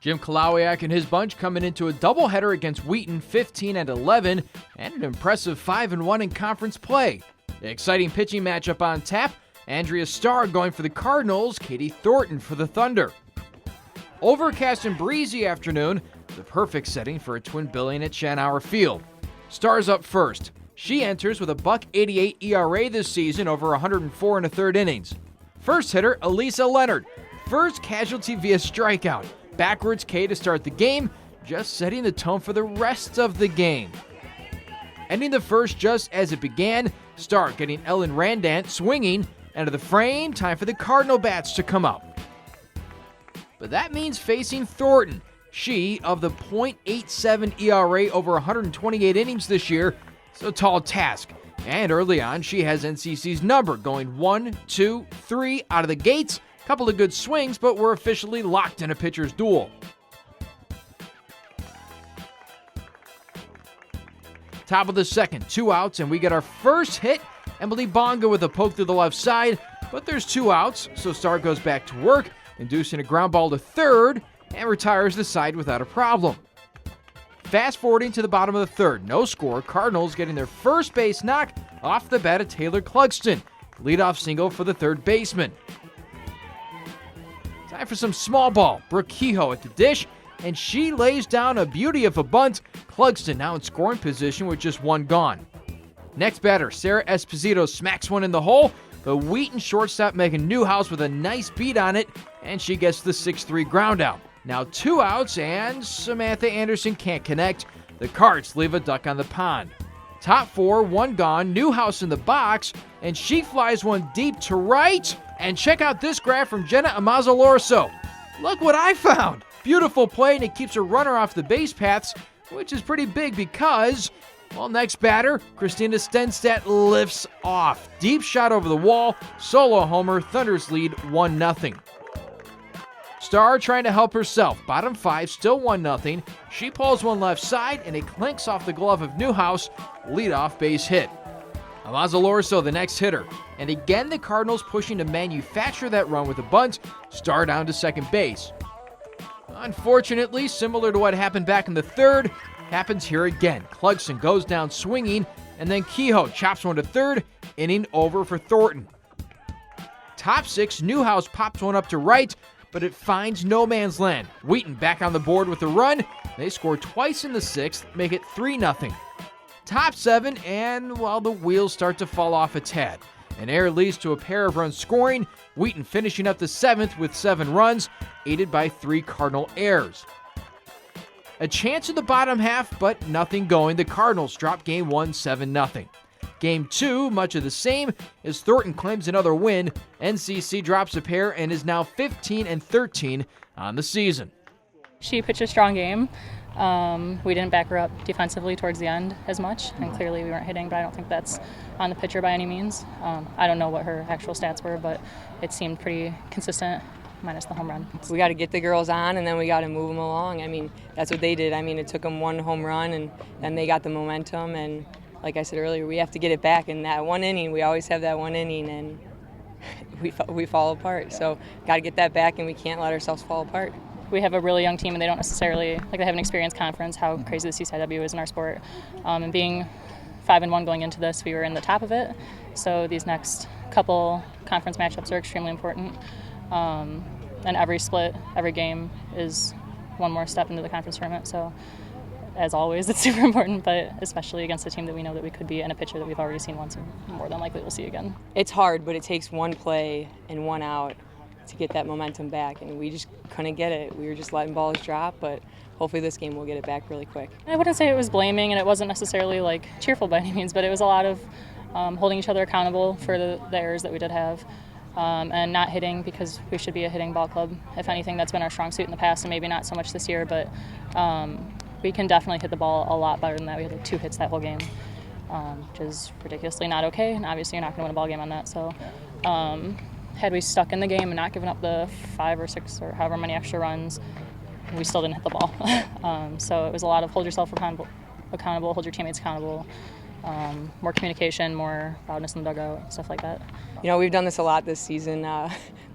Jim Kalawiak and his bunch coming into a doubleheader against Wheaton 15-11 and an impressive 5-1 in conference play. The exciting pitching matchup on tap, Andrea Starr going for the Cardinals, Katie Thornton for the Thunder. Overcast and breezy afternoon, the perfect setting for a twin billing at Schanauer Field. Starr's up first. She enters with a .188 ERA this season over 104 1/3 innings. First hitter, Elisa Leonard. First casualty via strikeout. Backwards K to start the game, just setting the tone for the rest of the game. Ending the first just as it began, Starr getting Ellen Randant swinging. Into the frame, time for the Cardinal bats to come up. But that means facing Thornton. She, of the .87 ERA over 128 innings this year, it's a tall task. And early on, she has NCC's number, going 1, 2, 3 out of the gates. Couple of good swings, but we're officially locked in a pitcher's duel. Top of the second, 2 outs, and we get our first hit. Emily Bonga with a poke through the left side, but there's 2 outs, so Starr goes back to work, inducing a ground ball to third, and retires the side without a problem. Fast forwarding to the bottom of the third, no score, Cardinals getting their first base knock off the bat of Taylor Clugston. Leadoff single for the third baseman. Time for some small ball. Brooke Kehoe at the dish, and she lays down a beauty of a bunt. Clugston now in scoring position with just 1 gone. Next batter, Sarah Esposito smacks one in the hole, but Wheaton shortstop Megan Newhouse with a nice beat on it, and she gets the 6-3 ground out. Now 2 outs, and Samantha Anderson can't connect. The Cards leave a duck on the pond. Top 4, 1 gone, Newhouse in the box, and she flies one deep to right. And check out this grab from Jenna Amazalorso. Look what I found! Beautiful play, and it keeps a runner off the base paths, which is pretty big because, well, next batter, Christina Stenstedt lifts off. Deep shot over the wall, solo homer, Thunder's lead 1-0. Starr trying to help herself. Bottom 5, still 1-0. She pulls one left side, and it clinks off the glove of Newhouse. Leadoff base hit. Amazalorso, the next hitter. And again, the Cardinals pushing to manufacture that run with a bunt. Starr down to second base. Unfortunately, similar to what happened back in the third, happens here again. Clugston goes down swinging, and then Kehoe chops one to third, inning over for Thornton. Top 6, Newhouse pops one up to right, but it finds no man's land. Wheaton back on the board with a run. They score twice in the 6th, make it 3-0. Top 7, and, well, the wheels start to fall off a tad. An error leads to a pair of runs scoring. Wheaton finishing up the 7th with 7 runs, aided by 3 Cardinal errors. A chance in the bottom half, but nothing going. The Cardinals drop Game 1 7-0. Game 2, much of the same, as Thornton claims another win. NCC drops a pair and is now 15-13 on the season. She pitched a strong game. We didn't back her up defensively towards the end as much, and clearly we weren't hitting, but I don't think that's on the pitcher by any means. I don't know what her actual stats were, but it seemed pretty consistent, minus the home run. We got to get the girls on, and then we got to move them along. I mean, that's what they did. I mean, it took them 1 home run, and then they got the momentum, and like I said earlier, we have to get it back. In that 1 inning, we always have that 1 inning, and we fall apart. So got to get that back, and we can't let ourselves fall apart. We have a really young team, and they don't necessarily, like, they have an experienced conference, how crazy the CCIW is in our sport. And being 5-1 going into this, we were in the top of it. So these next couple conference matchups are extremely important. And every split, every game is one more step into the conference tournament. So as always, it's super important, but especially against a team that we know that we could be, and a pitcher that we've already seen once and more than likely we'll see again. It's hard, but it takes 1 play and 1 out to get that momentum back, and we just couldn't get it. We were just letting balls drop, but hopefully this game we'll get it back really quick. I wouldn't say it was blaming, and it wasn't necessarily like cheerful by any means, but it was a lot of holding each other accountable for the errors that we did have, and not hitting, because we should be a hitting ball club. If anything, that's been our strong suit in the past, and maybe not so much this year, but we can definitely hit the ball a lot better than that. We had like 2 hits that whole game, which is ridiculously not okay, and obviously you're not going to win a ball game on that. So had we stuck in the game and not given up the 5 or 6 or however many extra runs, we still didn't hit the ball. So it was a lot of hold yourself accountable, hold your teammates accountable, more communication, more loudness in the dugout, stuff like that. You know, we've done this a lot this season.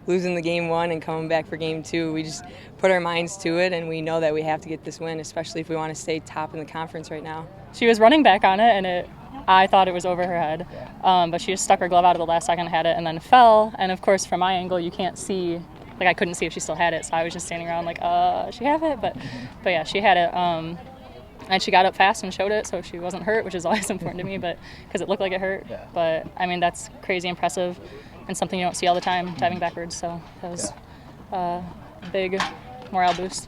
losing the game one and coming back for game two. We just put our minds to it, and we know that we have to get this win, especially if we want to stay top in the conference right now. She was running back on it, and I thought it was over her head, but she just stuck her glove out at the last second, had it, and then fell. And of course, from my angle, you can't see. Like, I couldn't see if she still had it, so I was just standing around like, she have it? But yeah, she had it. And she got up fast and showed it, so she wasn't hurt, which is always important to me, but because it looked like it hurt. Yeah. But, I mean, that's crazy impressive and something you don't see all the time, diving backwards. So that was a big morale boost.